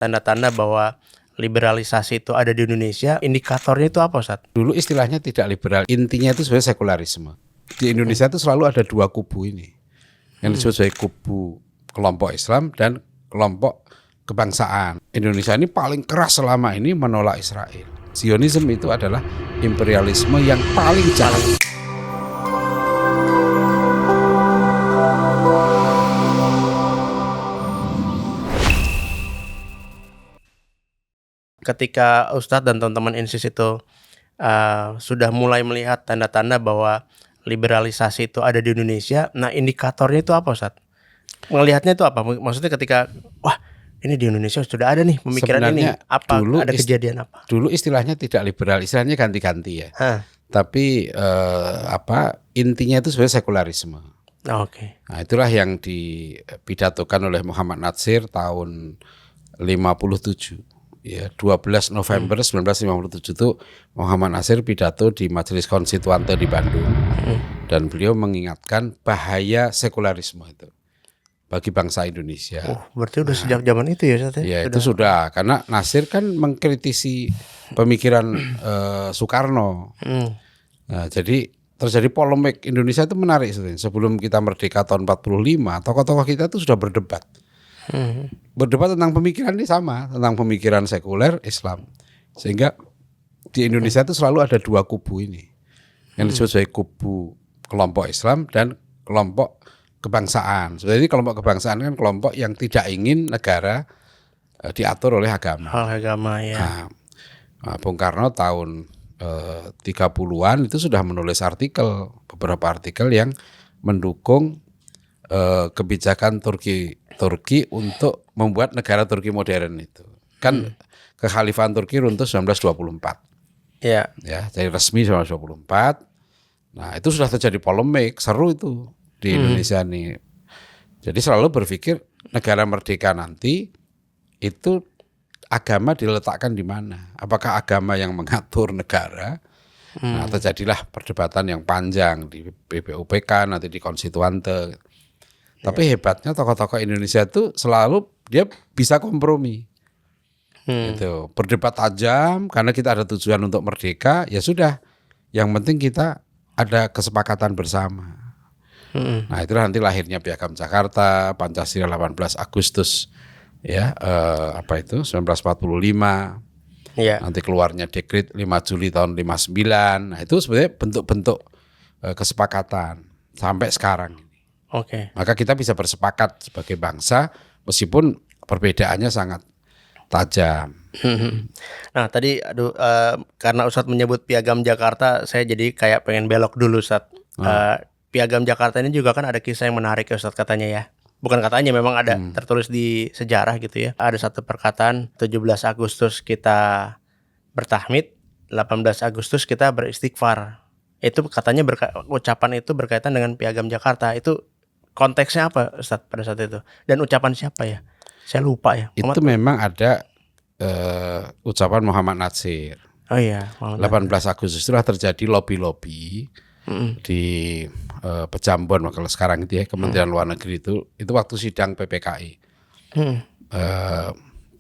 Tanda-tanda bahwa liberalisasi itu ada di Indonesia, indikatornya itu apa, Ustaz? Dulu istilahnya tidak liberal, intinya itu sebenarnya sekularisme. Di Indonesia itu selalu ada dua kubu ini, yang disebut sebagai kubu kelompok Islam dan kelompok kebangsaan. Indonesia ini paling keras selama ini menolak Israel. Zionisme itu adalah imperialisme yang paling jahat. Ketika Ustadz dan teman-teman INSIS itu sudah mulai melihat tanda-tanda bahwa liberalisasi itu ada di Indonesia, nah indikatornya itu apa, Ustadz? Melihatnya itu apa? Maksudnya ketika, wah ini di Indonesia sudah ada nih pemikiran Sebenarnya ini, apa dulu ada kejadian apa? Dulu istilahnya tidak liberal, istilahnya ganti-ganti ya. Tapi intinya itu sebenarnya sekularisme. Oke. Nah, itulah yang dipidatokan oleh Muhammad Natsir tahun 57. Ya, 12 November 1957 itu Muhammad Natsir pidato di Majelis Konstituante di Bandung. Dan beliau mengingatkan bahaya sekularisme itu bagi bangsa Indonesia. Oh, berarti udah sejak zaman itu ya, Ustaz? Ya, itu sudah, karena Natsir kan mengkritisi pemikiran Soekarno. Nah, jadi terjadi polemik. Indonesia itu menarik sebenarnya. Sebelum kita merdeka tahun 45, tokoh-tokoh kita itu sudah berdebat. Berdebat tentang pemikiran ini sama, tentang pemikiran sekuler Islam. Sehingga di Indonesia itu selalu ada dua kubu ini, yang disebut sebagai kubu kelompok Islam dan kelompok kebangsaan. Sebenarnya kelompok kebangsaan kan kelompok yang tidak ingin negara diatur oleh agama. Agama ya. Nah, Bung Karno tahun 30-an itu sudah menulis beberapa artikel yang mendukung kebijakan Turki untuk membuat negara Turki modern itu. Kan kekhalifahan Turki runtuh 1924. Ya, jadi resmi 1924. Nah, itu sudah terjadi polemik, seru itu di Indonesia nih. Jadi selalu berpikir negara merdeka nanti itu agama diletakkan di mana? Apakah agama yang mengatur negara? Nah, terjadilah perdebatan yang panjang di BPUPK, nanti di Konstituante. Tapi hebatnya tokoh-tokoh Indonesia itu selalu dia bisa kompromi. Gitu. Berdebat tajam karena kita ada tujuan untuk merdeka, ya sudah. Yang penting kita ada kesepakatan bersama. Nah, itulah nanti lahirnya Piagam Jakarta, Pancasila 18 Agustus ya, 1945. Ya. Nanti keluarnya dekret 5 Juli tahun 59. Nah, itu sebenarnya bentuk-bentuk kesepakatan sampai sekarang. Oke. Maka kita bisa bersepakat sebagai bangsa meskipun perbedaannya sangat tajam. Nah tadi karena Ustadz menyebut Piagam Jakarta, saya jadi kayak pengen belok dulu, Ustadz. Piagam Jakarta ini juga kan ada kisah yang menarik ya, Ustadz, katanya ya. Bukan katanya, memang ada tertulis di sejarah gitu ya. Ada satu perkataan, 17 Agustus kita bertahmid, 18 Agustus kita beristighfar. Itu katanya ucapan itu berkaitan dengan Piagam Jakarta. Itu konteksnya apa, Ustadz, pada saat itu? Dan ucapan siapa ya? Saya lupa ya. Itu memang ada ucapan Muhammad Natsir. Oh iya, 18 Agustus itulah terjadi lobby-lobby di Pejambon, kalau sekarang itu ya, Kementerian Luar Negeri itu waktu sidang PPKI.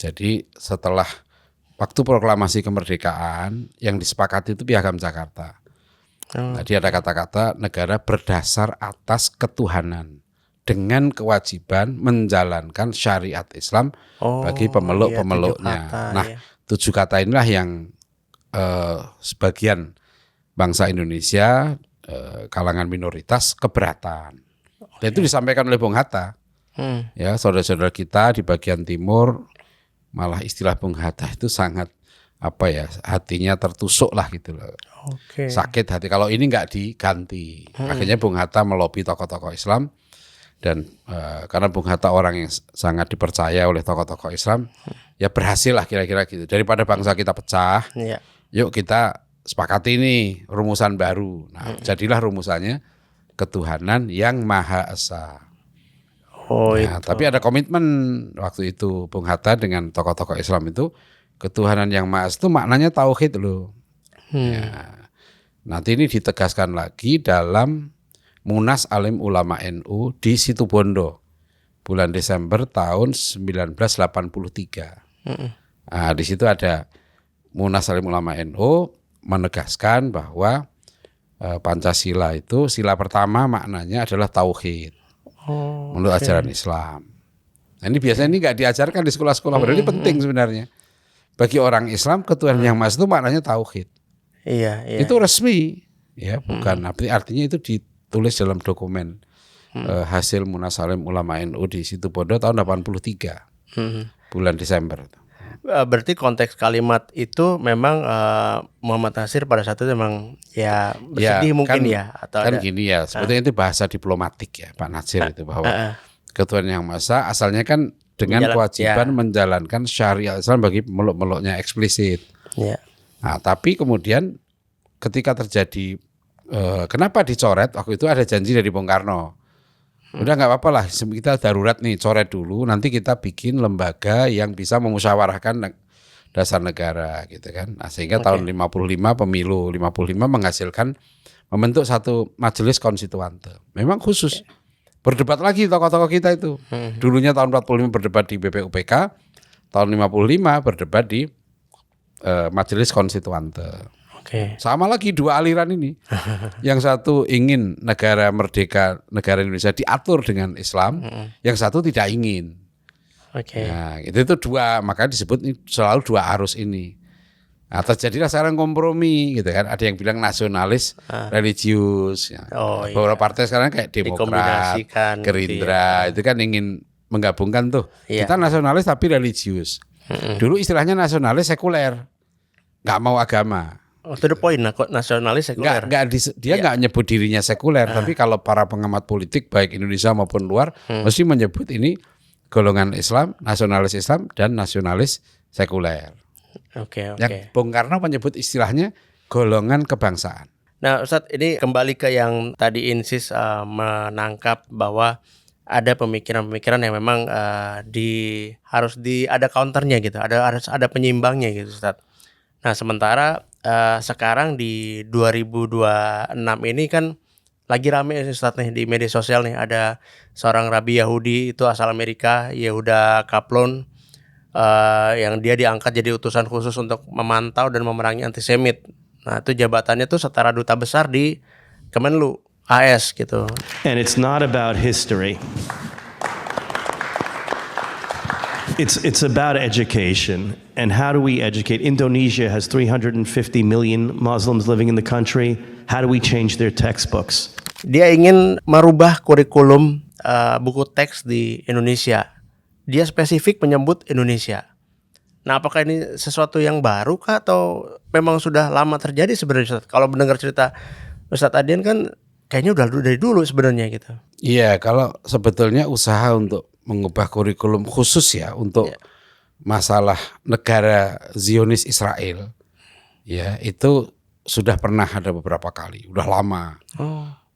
Jadi setelah waktu proklamasi kemerdekaan yang disepakati itu Piagam Jakarta. Tadi ada kata-kata negara berdasar atas ketuhanan dengan kewajiban menjalankan syariat Islam bagi pemeluk-pemeluknya. Nah, 7 kata inilah yang sebagian bangsa Indonesia, kalangan minoritas keberatan. Dan itu disampaikan oleh Bung Hatta. Ya, saudara-saudara kita di bagian timur, malah istilah Bung Hatta itu sangat hatinya tertusuk lah gitu loh. Sakit hati kalau ini nggak diganti. Akhirnya Bung Hatta melobi tokoh-tokoh Islam. Dan karena Bung Hatta orang yang sangat dipercaya oleh tokoh-tokoh Islam, ya berhasil lah kira-kira gitu. Daripada bangsa kita pecah, yuk kita sepakati ini rumusan baru. Nah, jadilah rumusannya ketuhanan yang Maha Esa. Tapi ada komitmen waktu itu Bung Hatta dengan tokoh-tokoh Islam itu, ketuhanan yang Maha Esa itu maknanya tauhid loh. Ya. Nanti ini ditegaskan lagi dalam Munas Alim Ulama NU di Situbondo bulan Desember tahun 1983. Nah, di situ ada Munas Salim Ulama NU menegaskan bahwa Pancasila itu sila pertama maknanya adalah tauhid menurut ajaran Islam. Nah, ini biasanya ini nggak diajarkan di sekolah-sekolah, padahal ini penting sebenarnya. Bagi orang Islam ketuhanan yang maha itu maknanya tauhid. Iya. Itu resmi, ya bukan. Artinya itu ditulis dalam dokumen hasil Munas Salim Ulama NU di Situbondo tahun 83 bulan Desember. Berarti konteks kalimat itu memang Muhammad Nasir pada saat itu memang ya bersedih mungkin atau kan ada, gini ya, sebetulnya itu bahasa diplomatik ya Pak Nasir itu bahwa ketuhanan yang maha asalnya kan dengan kewajiban menjalankan syariat Islam bagi pemeluk-meluknya eksplisit. Ya. Nah, tapi kemudian ketika terjadi kenapa dicoret waktu itu ada janji dari Bung Karno. Udah nggak apa-apa lah, kita darurat nih, coret dulu, nanti kita bikin lembaga yang bisa memusyawarahkan dasar negara gitu kan. Nah, sehingga tahun 55 pemilu 55 menghasilkan membentuk satu majelis konstituante. Memang khusus berdebat lagi tokoh-tokoh kita itu. Dulunya tahun 45 berdebat di BPUPK, tahun 55 berdebat di majelis konstituante. Sama lagi dua aliran ini. Yang satu ingin negara merdeka, negara Indonesia diatur dengan Islam, yang satu tidak ingin. Nah, itu dua, makanya disebut selalu dua arus ini. Nah, terjadilah sekarang kompromi gitu kan. Ada yang bilang nasionalis religius. Ya. Beberapa partai sekarang kayak Demokrat, Gerindra, itu kan ingin menggabungkan tuh. Kita nasionalis tapi religius. Dulu istilahnya nasionalis sekuler, nggak mau agama. To the point, nasionalis sekuler. Dia nggak nyebut dirinya sekuler, tapi kalau para pengamat politik baik Indonesia maupun luar mesti menyebut ini golongan Islam, nasionalis Islam dan nasionalis sekuler. Yang Bung Karno menyebut istilahnya golongan kebangsaan. Nah, Ustadz, ini kembali ke yang tadi Insis menangkap bahwa ada pemikiran-pemikiran yang memang harus ada counternya gitu, harus ada penyeimbangnya gitu, Ustadz. Nah, sementara sekarang di 2026 ini kan lagi rame Ustadz nih di media sosial nih, ada seorang rabi Yahudi itu asal Amerika, Yehuda Kaplon, yang dia diangkat jadi utusan khusus untuk memantau dan memerangi antisemit. Nah, itu jabatannya tuh setara duta besar di Kemenlu AS gitu. And it's not about history. It's about education. And how do we educate? Indonesia has 350 million Muslims living in the country. How do we change their textbooks? Dia ingin merubah kurikulum buku teks di Indonesia. Dia spesifik menyebut Indonesia. Nah, apakah ini sesuatu yang baru kah atau memang sudah lama terjadi sebenarnya, Ustaz? Kalau mendengar cerita Ustaz Adian kan kayaknya udah dari dulu sebenarnya gitu. Iya, kalau sebetulnya usaha untuk mengubah kurikulum khusus ya untuk masalah negara Zionis Israel, ya itu sudah pernah ada beberapa kali, udah lama.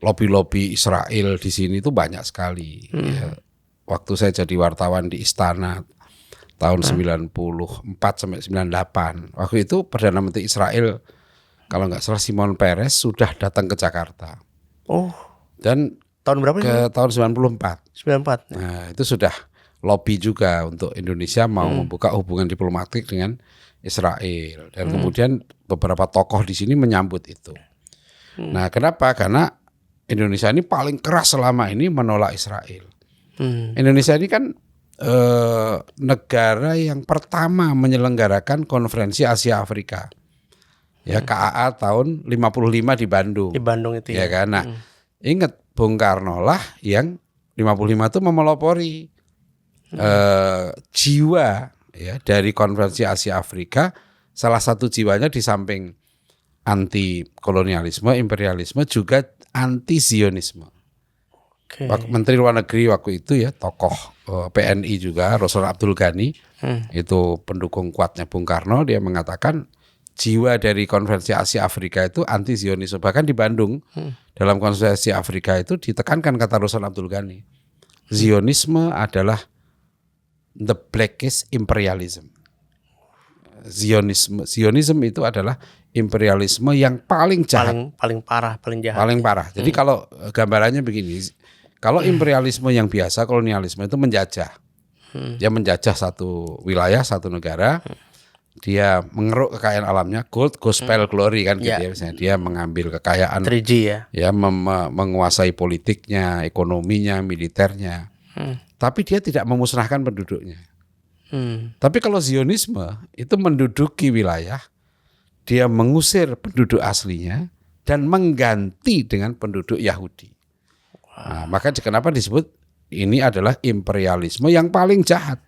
Lobby-lobby Israel di sini itu banyak sekali. Ya. Waktu saya jadi wartawan di Istana tahun 94 sampai 98, waktu itu Perdana Menteri Israel kalau nggak salah Shimon Peres sudah datang ke Jakarta. Dan tahun berapa? Tahun 94. 94. Nah, itu sudah lobby juga untuk Indonesia mau membuka hubungan diplomatik dengan Israel. Dan kemudian beberapa tokoh di sini menyambut itu. Nah, kenapa? Karena Indonesia ini paling keras selama ini menolak Israel. Indonesia ini kan negara yang pertama menyelenggarakan konferensi Asia Afrika. Ya, KAA tahun 55 di Bandung. Di Bandung itu ya. Kan? Nah, ingat Bung Karno lah yang 55 itu memelopori jiwa ya dari konferensi Asia Afrika. Salah satu jiwanya di samping anti kolonialisme, imperialisme juga anti Zionisme. Menteri Luar Negeri waktu itu ya tokoh PNI juga Rasul Abdul Ghani itu pendukung kuatnya Bung Karno, dia mengatakan jiwa dari konferensi Asia Afrika itu anti Zionisme. Bahkan di Bandung dalam konferensi Afrika itu ditekankan kata Rasul Abdul Ghani, Zionisme adalah the blackest imperialism. Zionisme itu adalah imperialisme yang paling jahat, paling parah, paling jahat. Paling parah. Jadi kalau gambarannya begini, kalau imperialisme yang biasa, kolonialisme itu menjajah, Dia menjajah satu wilayah, satu negara. Dia mengeruk kekayaan alamnya, gold, gospel, glory kan gitu ya. Misalnya dia mengambil kekayaan 3G ya. Ya menguasai politiknya, ekonominya, militernya. Tapi dia tidak memusnahkan penduduknya. Tapi kalau Zionisme itu menduduki wilayah, dia mengusir penduduk aslinya dan mengganti dengan penduduk Yahudi. Nah, maka kenapa disebut ini adalah imperialisme yang paling jahat.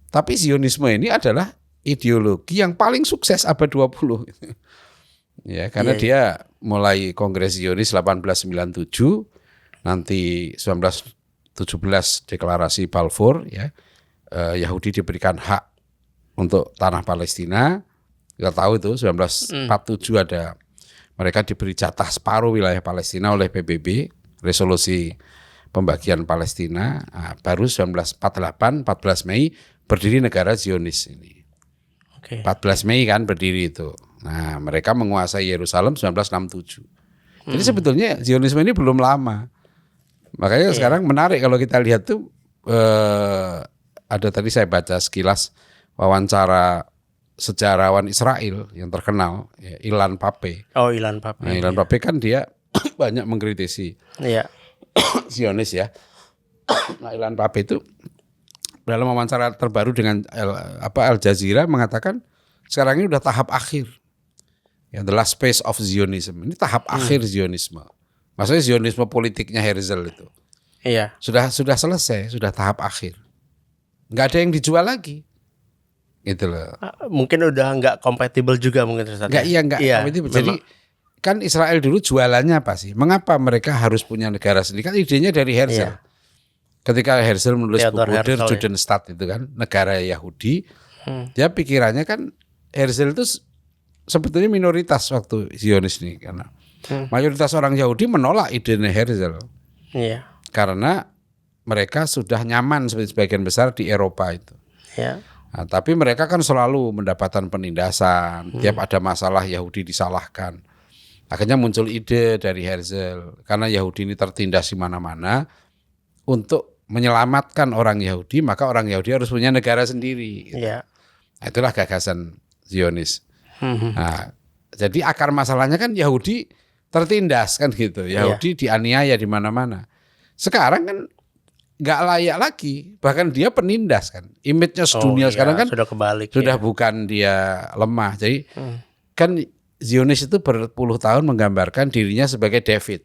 Tapi Zionisme ini adalah ideologi yang paling sukses abad 20. Ya, karena dia mulai Kongres Zionis 1897, nanti 1917 deklarasi Balfour ya. Yahudi diberikan hak untuk tanah Palestina. Kita tahu itu 1947 ada mereka diberi jatah separuh wilayah Palestina oleh PBB, resolusi pembagian Palestina. Nah, baru 1948, 14 Mei berdiri negara Zionis ini. 14 Mei kan berdiri itu. Nah, mereka menguasai Yerusalem 1967. Jadi sebetulnya Zionisme ini belum lama. Makanya sekarang menarik kalau kita lihat tuh ada tadi saya baca sekilas wawancara sejarawan Israel yang terkenal, ya, Ilan Pappé. Oh, Ilan Pappé. Nah, Ilan Pappé kan dia banyak mengkritisi Zionis ya. Nah, Ilan Pappé itu dalam wawancara terbaru dengan Al Jazeera mengatakan sekarang ini udah tahap akhir. Ya, the last phase of Zionism. Ini tahap akhir Zionisme. Maksudnya Zionisme politiknya Herzl itu. Iya. Sudah selesai, sudah tahap akhir. Nggak ada yang dijual lagi. Gitu loh. Mungkin udah nggak kompatibel juga mungkin Ustaz. Nggak kompatibel. Jadi kan Israel dulu jualannya apa sih? Mengapa mereka harus punya negara sendiri? Kan idenya dari Herzl. Ketika Herzl menulis buku Der Judenstaat itu kan, negara Yahudi, dia pikirannya kan Herzl itu sebetulnya minoritas waktu Zionis ini karena mayoritas orang Yahudi menolak idenya Herzl. Iya. Karena mereka sudah nyaman seperti sebagian besar di Eropa itu. Iya. Nah, tapi mereka kan selalu mendapatkan penindasan. Tiap ada masalah Yahudi disalahkan. Akhirnya muncul ide dari Herzl karena Yahudi ini tertindas di mana-mana. Untuk menyelamatkan orang Yahudi, maka orang Yahudi harus punya negara sendiri. Gitu. Iya. Nah, itulah gagasan Zionis. Nah, jadi akar masalahnya kan Yahudi tertindas kan gitu. Yahudi dianiaya di mana-mana. Sekarang kan nggak layak lagi, bahkan dia penindas kan. Image-nya dunia sekarang kan sudah kebalik. Sudah bukan dia lemah. Jadi kan Zionis itu berpuluh tahun menggambarkan dirinya sebagai David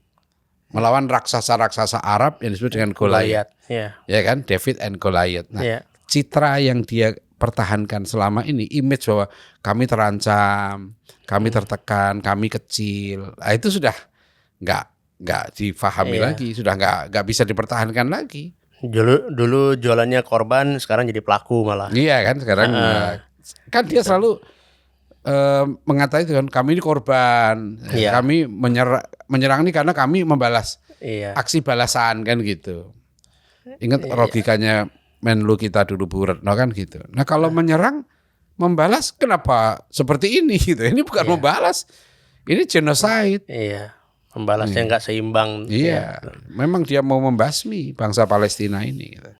melawan raksasa-raksasa Arab yang disebut dengan Goliath. Ya kan, David and Goliath. Nah, citra yang dia pertahankan selama ini, image bahwa kami terancam, kami tertekan, kami kecil. Nah, itu sudah nggak difahami lagi, sudah nggak bisa dipertahankan lagi. Dulu jualannya korban, sekarang jadi pelaku malah. Iya kan, sekarang kan dia selalu mengatakan itu kan, kami ini korban, kami menyerang ini karena kami membalas aksi balasan kan gitu. Ingat logikanya Menlu kita dulu Bu Retno kan gitu. Nah kalau menyerang membalas kenapa seperti ini gitu? Ini bukan membalas, ini genocide. Iya, membalasnya nggak seimbang. Iya, memang dia mau membasmi bangsa Palestina ini. Gitu.